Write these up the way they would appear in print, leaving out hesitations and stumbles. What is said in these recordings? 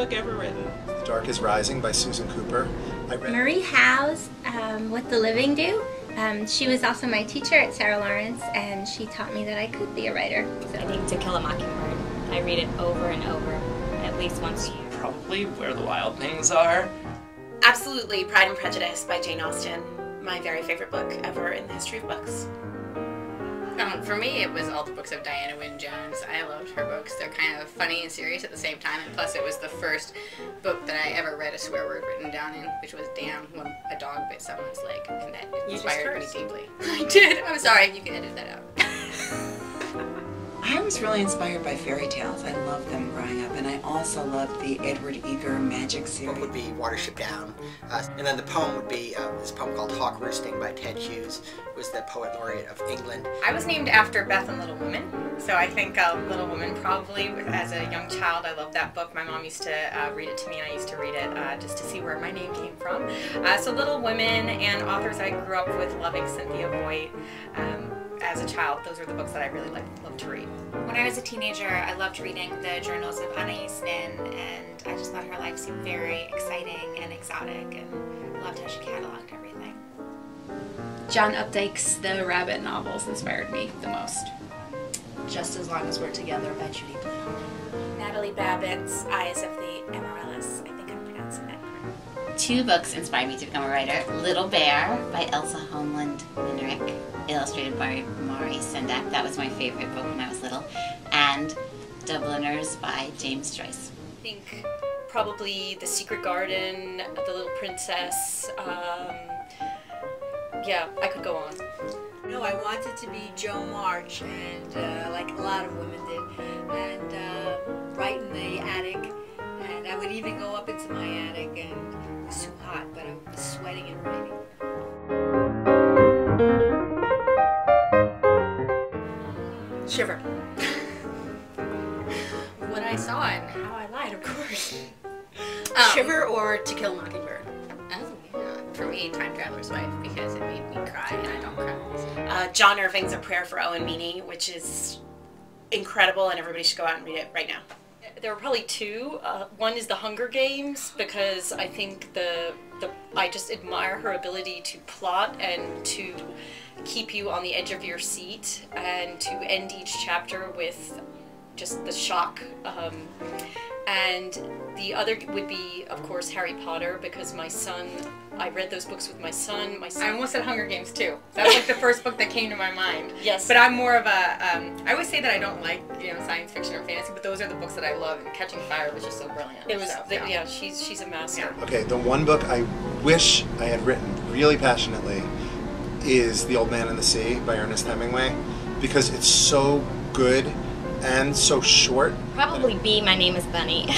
book ever written. The Dark is Rising by Susan Cooper. I read Marie Howe's What the Living Do. She was also my teacher at Sarah Lawrence, and she taught me that I could be a writer. So. I think To Kill a Mockingbird. I read it over and over, at least once a year. Probably Where the Wild Things Are. Absolutely Pride and Prejudice by Jane Austen. My very favorite book ever in the history of books. For me, it was all the books of Diana Wynne Jones. I loved her books. They're kind of funny and serious at the same time, and plus it was the first book that I ever read a swear word written down in, which was damn when a dog bit someone's leg, and that inspired me deeply. I did. I'm sorry, you can edit that out. I was really inspired by fairy tales. I loved them growing up, and I also loved the Edward Eager Magic series. The book would be Watership Down, and then the poem would be this poem called Hawk Roosting by Ted Hughes, who was the poet laureate of England. I was named after Beth and Little Women, so I think Little Women probably, as a young child, I loved that book. My mom used to read it to me, and I used to read it just to see where my name came from. So Little Women and authors I grew up with loving, Cynthia Voigt. As a child, those were the books that I really loved to read. When I was a teenager, I loved reading the journals of Anais Nin, and I just thought her life seemed very exciting and exotic, and loved how she cataloged everything. John Updike's The Rabbit novels inspired me the most. Just as Long as We're Together by Judy Blume. Natalie Babbitt's Eyes of the Amaryllis. I think I'm pronouncing that correctly. Two books inspired me to become a writer. Little Bear by Elsa Homeland Minerick, illustrated by Maurice Sendak. That was my favorite book when I was little. And Dubliners by James Joyce. I think probably The Secret Garden, The Little Princess. Yeah, I could go on. No, I wanted to be Jo March, and like a lot of women did, and write in the attic, and I would even go up into my attic, and it was too hot, but I was sweating and writing. Shiver. What I saw and how I lied, of course. Shiver or To Kill a Mockingbird? Oh, yeah. For me, Time Traveler's Wife, because it made me cry, and I don't cry. John Irving's A Prayer for Owen Meany, which is incredible, and everybody should go out and read it right now. There were probably two. One is The Hunger Games, because I think I just admire her ability to plot and to keep you on the edge of your seat, and to end each chapter with just the shock. And the other would be, of course, Harry Potter, because I read those books with my son. I almost said Hunger Games too. That was like the first book that came to my mind. Yes. But I'm more of a, I always say that I don't like, science fiction or fantasy, but those are the books that I love, and Catching Fire was just so brilliant. It was, so, yeah, she's a master. Yeah. Okay, the one book I wish I had written really passionately is The Old Man and the Sea by Ernest Hemingway, because it's so good and so short. Probably B, My Name is Bunny.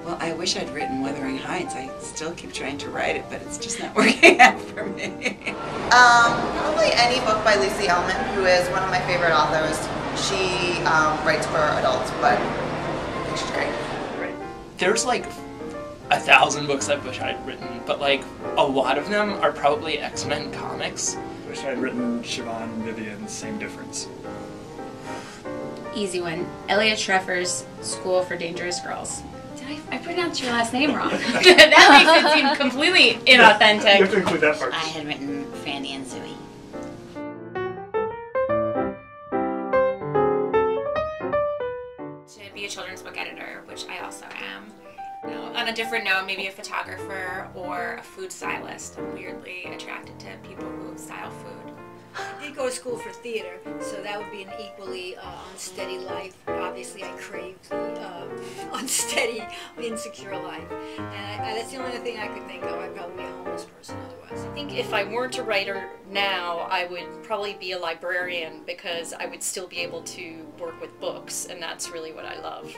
Well, I wish I'd written Wuthering Heights. I still keep trying to write it, but it's just not working out for me. Probably any book by Lucy Ellman, who is one of my favorite authors. She writes for adults, but I think she's great. Right. There's like 1,000 books I wish I'd written, but like a lot of them are probably X-Men comics. Wish I'd written Siobhan and Vivian, Same Difference. Easy one. Elliot Schreffer's School for Dangerous Girls. Did I pronounced your last name wrong? That makes it seem completely inauthentic. You have to include that part. I had written Franny and Zooey. To be a children's book editor, which I also am. On a different note, maybe a photographer or a food stylist. I'm weirdly attracted to people who style food. I did go to school for theater, so that would be an equally unsteady life. Obviously, I crave the unsteady, insecure life. And that's the only thing I could think of. I'd probably be a homeless person otherwise. I think if I weren't a writer now, I would probably be a librarian, because I would still be able to work with books, and that's really what I love.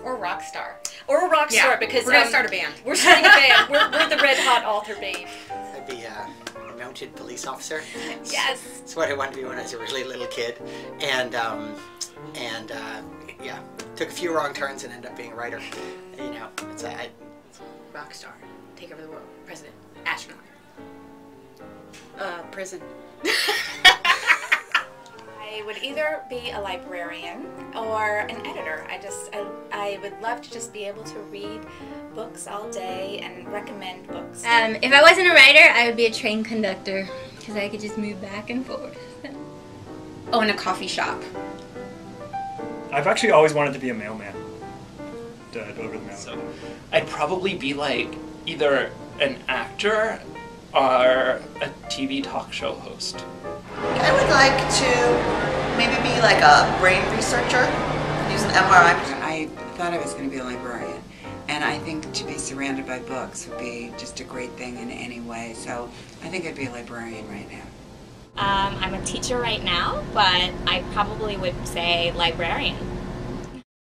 Or rock star. Or a rock star, because we're gonna start a band. We're starting a band. We're the Red Hot Author Babe. I'd be a mounted police officer. Yes. That's what I wanted to be when I was a really little kid, and yeah, took a few wrong turns and ended up being a writer. It's Rock star. Take over the world. President. Astronaut. Prison. I I would either be a librarian or an editor. I would love to just be able to read books all day and recommend books. If I wasn't a writer, I would be a train conductor because I could just move back and forth. Oh, in a coffee shop. I've actually always wanted to be a mailman. To deliver the mail. So I'd probably be like either an actor or a TV talk show host. I would like to maybe be like a brain researcher, use an MRI. I thought I was going to be a librarian, and I think to be surrounded by books would be just a great thing in any way, so I think I'd be a librarian right now. I'm a teacher right now, but I probably would say librarian.